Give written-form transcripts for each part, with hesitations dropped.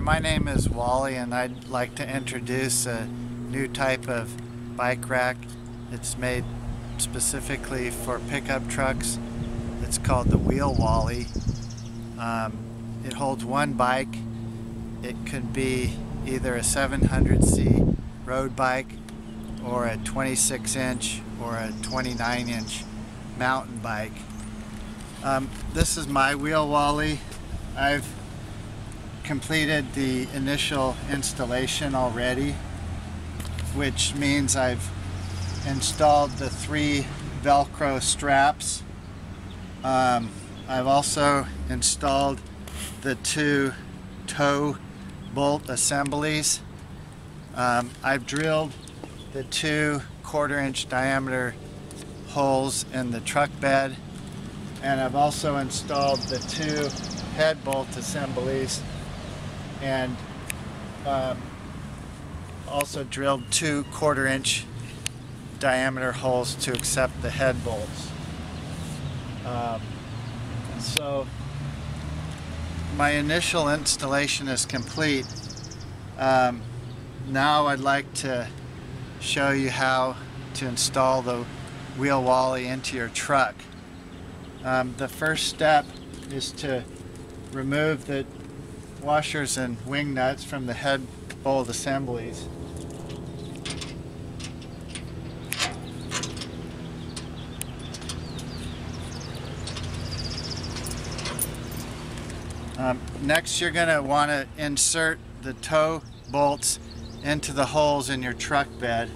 my name is Wally, and I'd like to introduce a new type of bike rack. It's made specifically for pickup trucks. It's called the WheelWally. It holds one bike. It could be either a 700C road bike or a 26-inch or a 29-inch mountain bike. This is my WheelWally. I've completed the initial installation already, which means I've installed the 3 Velcro straps. I've also installed the 2 toe bolt assemblies. I've drilled the 2 1/4-inch diameter holes in the truck bed, and I've also installed the 2 head bolt assemblies, and also drilled 2 1/4-inch diameter holes to accept the head bolts. So my initial installation is complete. Now I'd like to show you how to install the WheelWally into your truck. The first step is to remove the washers and wing nuts from the head bolt assemblies. Next, you're going to want to insert the toe bolts into the holes in your truck bed.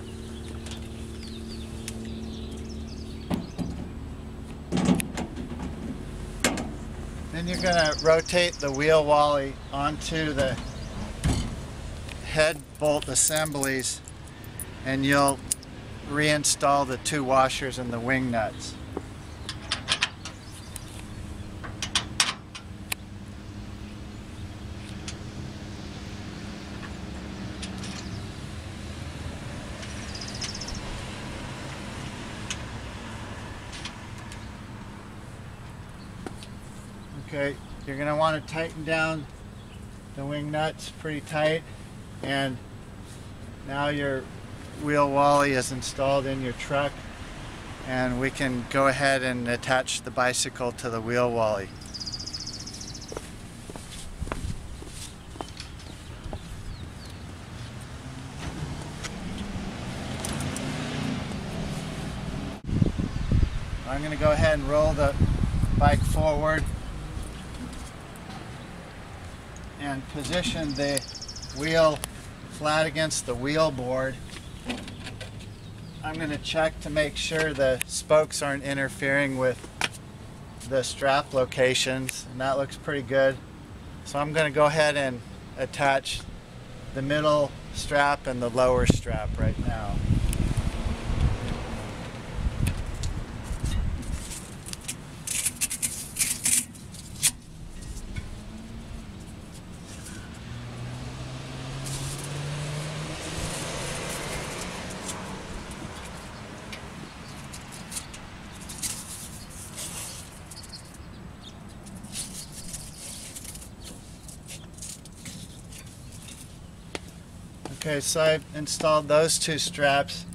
Then you're going to rotate the WheelWally onto the head bolt assemblies, and you'll reinstall the 2 washers and the wing nuts. Okay, you're going to want to tighten down the wing nuts pretty tight, and now your WheelWally is installed in your truck, and we can go ahead and attach the bicycle to the WheelWally. I'm going to go ahead and roll the bike forward and position the wheel flat against the wheel board. I'm going to check to make sure the spokes aren't interfering with the strap locations, and that looks pretty good. So I'm going to go ahead and attach the middle strap and the lower strap right now. Okay, so I've installed those 2 straps.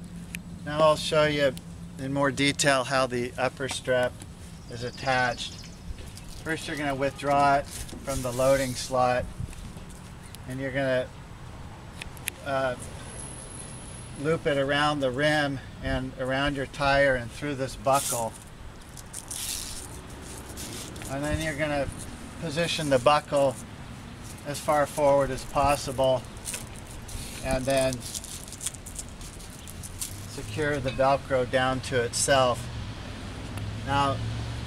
Now I'll show you in more detail how the upper strap is attached. First, you're going to withdraw it from the loading slot, and you're going to loop it around the rim and around your tire and through this buckle. And then you're going to position the buckle as far forward as possible, and then secure the Velcro down to itself. Now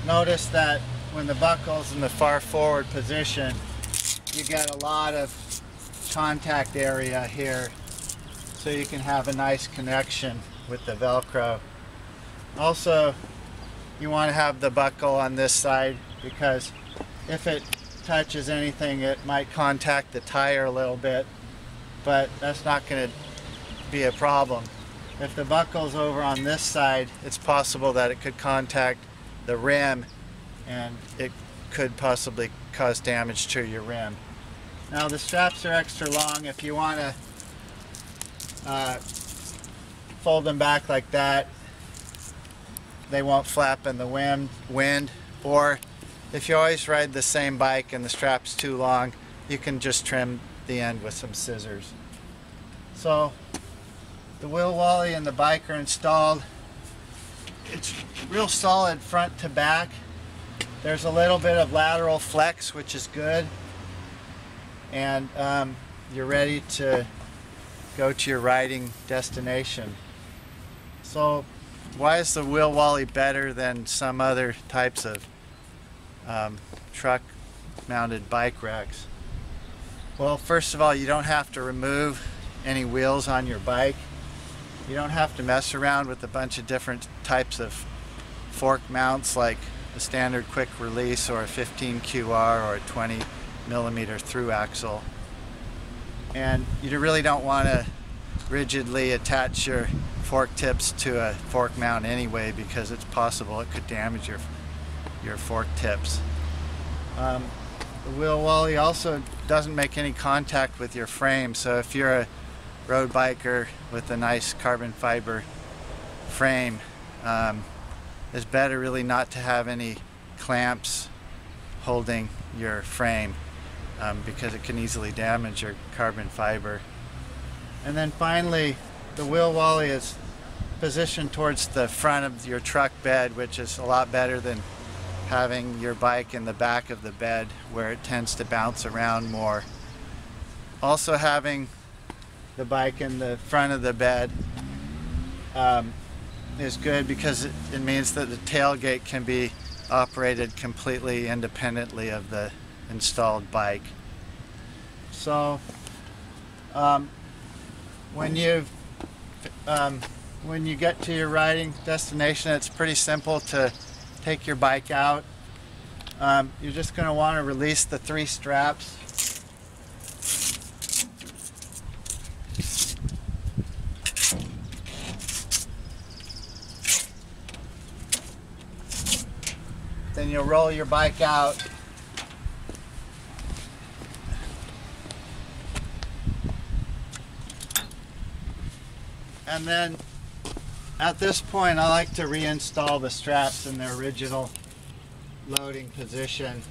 notice that when the buckle's in the far forward position, you get a lot of contact area here, so you can have a nice connection with the Velcro. Also, you want to have the buckle on this side, because if it touches anything, it might contact the tire a little bit, but that's not going to be a problem. If the buckle's over on this side, it's possible that it could contact the rim, and it could possibly cause damage to your rim. Now the straps are extra long. If you want to fold them back like that, they won't flap in the wind. Or if you always ride the same bike and the strap's too long, you can just trim the end with some scissors. So the WheelWally and the bike are installed. It's real solid front to back. There's a little bit of lateral flex, which is good. And you're ready to go to your riding destination. So why is the WheelWally better than some other types of truck mounted bike racks? Well, first of all, you don't have to remove any wheels on your bike. You don't have to mess around with a bunch of different types of fork mounts like a standard quick release or a 15 QR or a 20 millimeter through axle. And you really don't want to rigidly attach your fork tips to a fork mount anyway, because it's possible it could damage your fork tips. The WheelWally also doesn't make any contact with your frame, so if you're a road biker with a nice carbon fiber frame, it's better really not to have any clamps holding your frame, because it can easily damage your carbon fiber. And then finally, the WheelWally is positioned towards the front of your truck bed, which is a lot better than having your bike in the back of the bed where it tends to bounce around more. Also, having the bike in the front of the bed is good because it means that the tailgate can be operated completely independently of the installed bike. So when you get to your riding destination, it's pretty simple to take your bike out. You're just going to want to release the 3 straps. Then you'll roll your bike out. And then at this point, I like to reinstall the straps in their original loading position.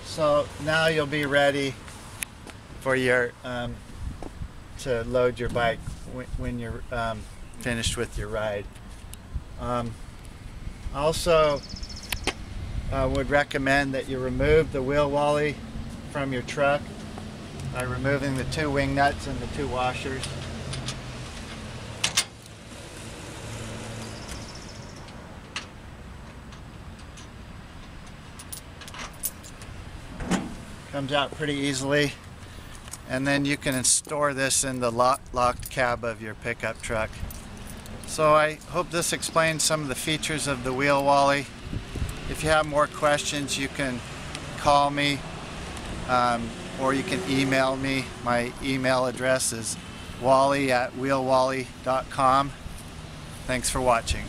So now you'll be ready for your to load your bike when you're finished with your ride. Also, would recommend that you remove the WheelWally from your truck by removing the 2 wing nuts and the 2 washers. Comes out pretty easily, and then you can store this in the locked cab of your pickup truck. So I hope this explains some of the features of the WheelWally. If you have more questions, you can call me or you can email me. My email address is wally@wheelwally.com. Thanks for watching.